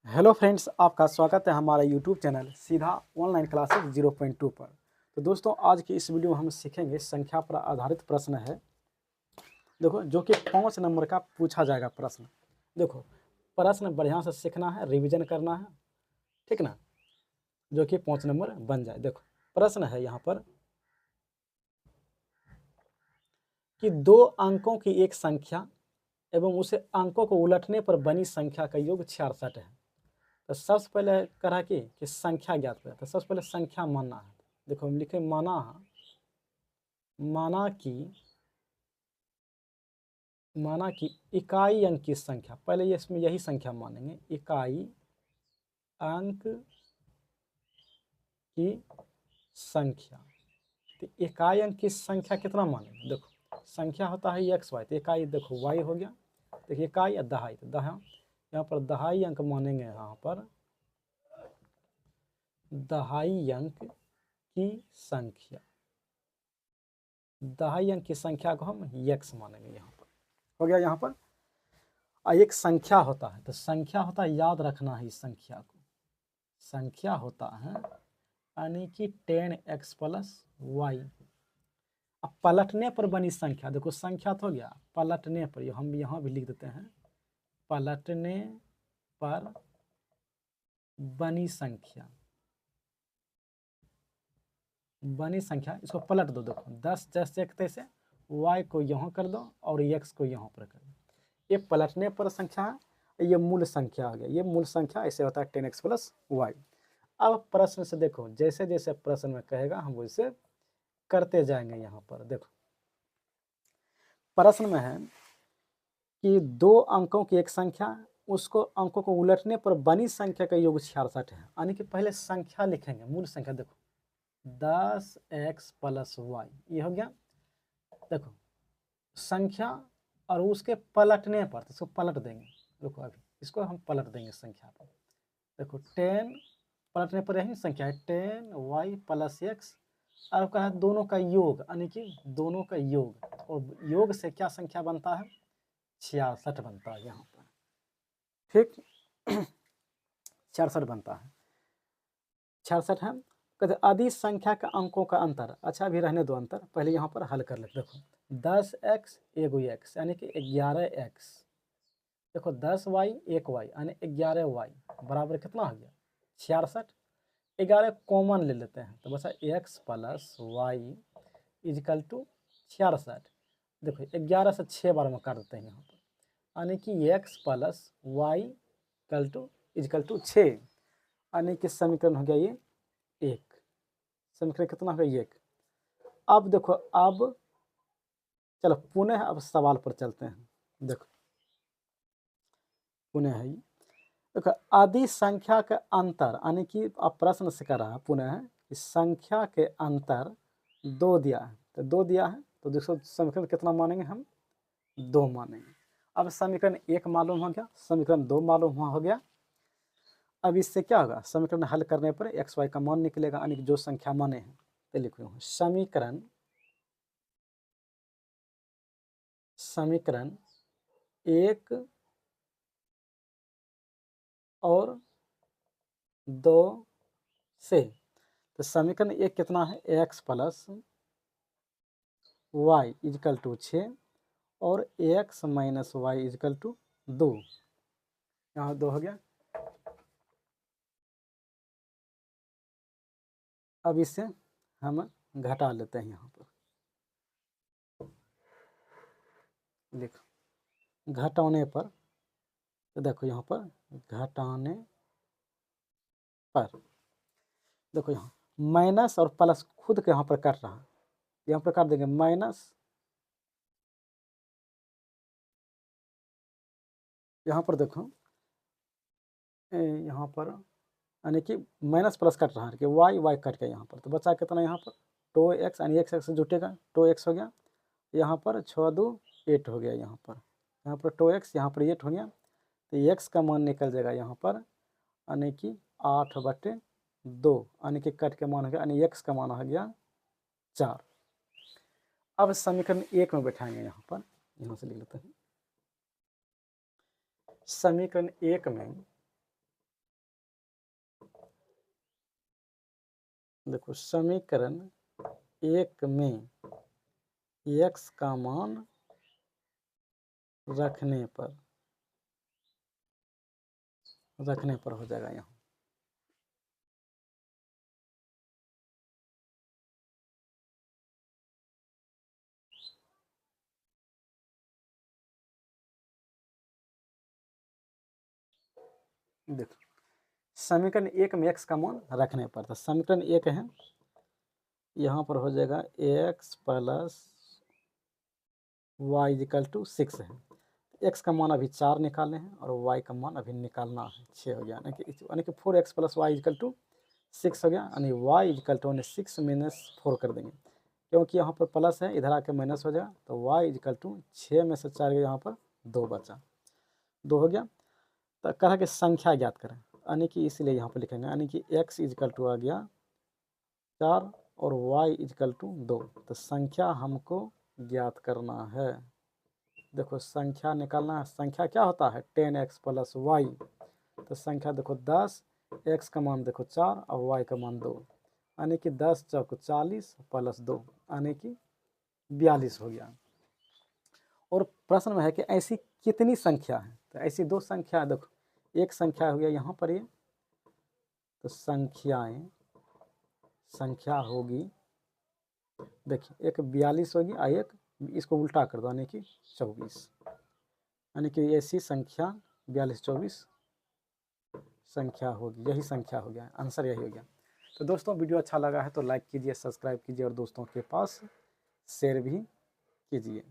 Hello friends, आपका स्वागत है हमारा यूट्यूब चैनल सीधा ऑनलाइन क्लासेस 0.2 पर। तो दोस्तों, आज की इस वीडियो में हम सीखेंगे संख्या पर आधारित प्रश्न है। देखो, जो कि 5 नंबर का पूछा जाएगा प्रश्न। देखो, प्रश्न बढ़िया से सीखना है, रिवीजन करना है, ठीक ना, जो कि 5 नंबर बन जाए। देखो, प्रश्न है यहाँ पर कि 2 अंकों की एक संख्या एवं उसे अंकों को उलटने पर बनी संख्या का योग 66 है। तो सबसे पहले करा कि संख्या ज्ञात करें। तो सबसे पहले संख्या मानना है। देखो, हम लिखे माना कि इकाई अंक की संख्या, पहले ये इसमें यही संख्या मानेंगे, इकाई अंक की संख्या। तो इकाई अंक की संख्या कितना मानेंगे? देखो, संख्या होता है एक्स वाई, तो इकाई देखो वाई हो गया। देखिए, इकाई या दहाई, तो यहाँ पर दहाई अंक मानेंगे। यहाँ पर दहाई अंक की संख्या, दहाई अंक की संख्या को हम एक्स मानेंगे। यहाँ पर हो गया। यहाँ पर एक संख्या होता है, तो संख्या होता है, याद रखना है इस संख्या को। संख्या होता है यानी कि 10x + y। अब पलटने पर बनी संख्या, देखो संख्या तो हो गया, पलटने पर हम यहाँ भी लिख देते हैं, पलटने पर बनी संख्या, बनी संख्या, इसको पलट दो। देखो 10 जैसे एक तैसे, y को यहाँ कर दो और x को यहाँ पर कर दो। ये पलटने पर संख्या है, ये मूल संख्या आ गया। ये मूल संख्या ऐसे होता है 10x + y। अब प्रश्न से देखो, जैसे जैसे प्रश्न में कहेगा हम वैसे करते जाएंगे। यहाँ पर देखो, प्रश्न में है कि 2 अंकों की एक संख्या, उसको अंकों को उलटने पर बनी संख्या का योग 66 है। यानी कि पहले संख्या लिखेंगे, मूल संख्या। देखो 10x + y, ये हो गया। देखो संख्या और उसके पलटने पर, तो इसको पलट देंगे। देखो अभी इसको हम पलट देंगे संख्या पर। देखो 10 पलटने पर यही संख्या है, 10y + x। और कहा है दोनों का योग, यानी कि दोनों का योग, और योग से क्या संख्या बनता है? 66 बनता है यहाँ पर, ठीक। 66 बनता है, 66 है। कहते आदि संख्या का अंकों का अंतर। अच्छा, अभी रहने दो अंतर, पहले यहाँ पर हल कर लेते। देखो 10x एगो x यानी कि 11x। देखो 10y 1y यानी 11y बराबर कितना हो गया? 66। 11 कॉमन ले लेते हैं, तो बचा x + y = 66। देखो 11 से 6 बार में काट देते हैं यहाँ पर, यानी कि x + y = 6, यानी कि समीकरण हो गया ये 1। समीकरण कितना हो गया? 1। अब देखो, अब चलो पुनः अब सवाल पर चलते हैं। देखो पुनः है, देखो आदि संख्या के अंतर, यानी कि अब प्रश्न से कर रहा है पुनः कि संख्या के अंतर 2 दिया है, तो 2 दिया है, तो देखो समीकरण कितना मानेंगे हम? 2 मानेंगे। अब समीकरण 1 मालूम हो गया, समीकरण 2 मालूम हुआ हो गया। अब इससे क्या होगा? समीकरण हल करने पर एक्स वाई का मान निकलेगा, यानी कि जो संख्या माने हैं। तो लिखो समीकरण 1 और 2 से, तो समीकरण 1 कितना है? x + y = 6 और x - y = 2। यहाँ 2 हो गया। अब इससे हम घटा लेते हैं यहाँ पर। देखो घटाने पर, तो देखो यहाँ पर घटाने पर, देखो यहाँ माइनस और प्लस खुद के यहाँ पर काट रहा है, यहाँ पर काट देंगे माइनस, यहाँ पर देखो यहाँ पर, यानी कि माइनस प्लस कट रहा है कि वाई वाई कट गया यहाँ पर, तो बचा कितना यहाँ पर? 2x, यानी x से जुटेगा, 2x हो गया। यहाँ पर 6 2 8 हो गया। यहाँ पर 2x, यहाँ पर 8 हो गया। तो x का मान निकल जाएगा यहाँ पर, यानी कि 8/2, यानी कि कट के मान हो गया, यानी x का मान हो गया 4। अब समीकरण 1 में बैठाएंगे यहाँ पर, यहाँ से लिख लेते हैं। समीकरण 1 में देखो समीकरण 1 में x का मान रखने पर हो जाएगा यहाँ। देखो समीकरण 1 में x का मान रखने पर, तो समीकरण 1 है, यहाँ पर हो जाएगा x plus y is equal to 6 है। x का मान अभी 4 निकालने हैं और y का मान अभी निकालना है 6 हो गया, यानी कि 4x plus y is equal to 6 हो गया, यानी y इजिकल टू 6 माइनस 4 कर देंगे, क्योंकि यहाँ पर प्लस है, इधर आके माइनस हो जाएगा, तो y इजिकल टू 6 में से 4 गया, यहाँ पर 2 बचा, 2 हो गया। तो कहा कि संख्या ज्ञात करें, यानी कि इसलिए यहाँ पर लिखेंगे, यानी कि x इजिकल टू आ गया 4 और y इजिकल टू 2, तो संख्या हमको ज्ञात करना है। देखो संख्या निकालना है, संख्या क्या होता है 10x प्लस वाई, तो संख्या देखो 10, x का मान देखो 4 और y का मान 2, यानी कि 10 चौक 40 प्लस 2 यानी कि 42 हो गया। और प्रश्न में है कि ऐसी कितनी संख्या है, तो ऐसी 2 संख्या, देखो एक संख्या हो गया यहाँ पर ये, तो संख्या होगी, देखिए एक 42 होगी और एक, इसको उल्टा कर दो यानी कि 24, यानी कि ऐसी संख्या 42 24 संख्या होगी, यही संख्या हो गया, आंसर यही हो गया। तो दोस्तों वीडियो अच्छा लगा है तो लाइक कीजिए, सब्सक्राइब कीजिए और दोस्तों के पास शेयर भी कीजिए।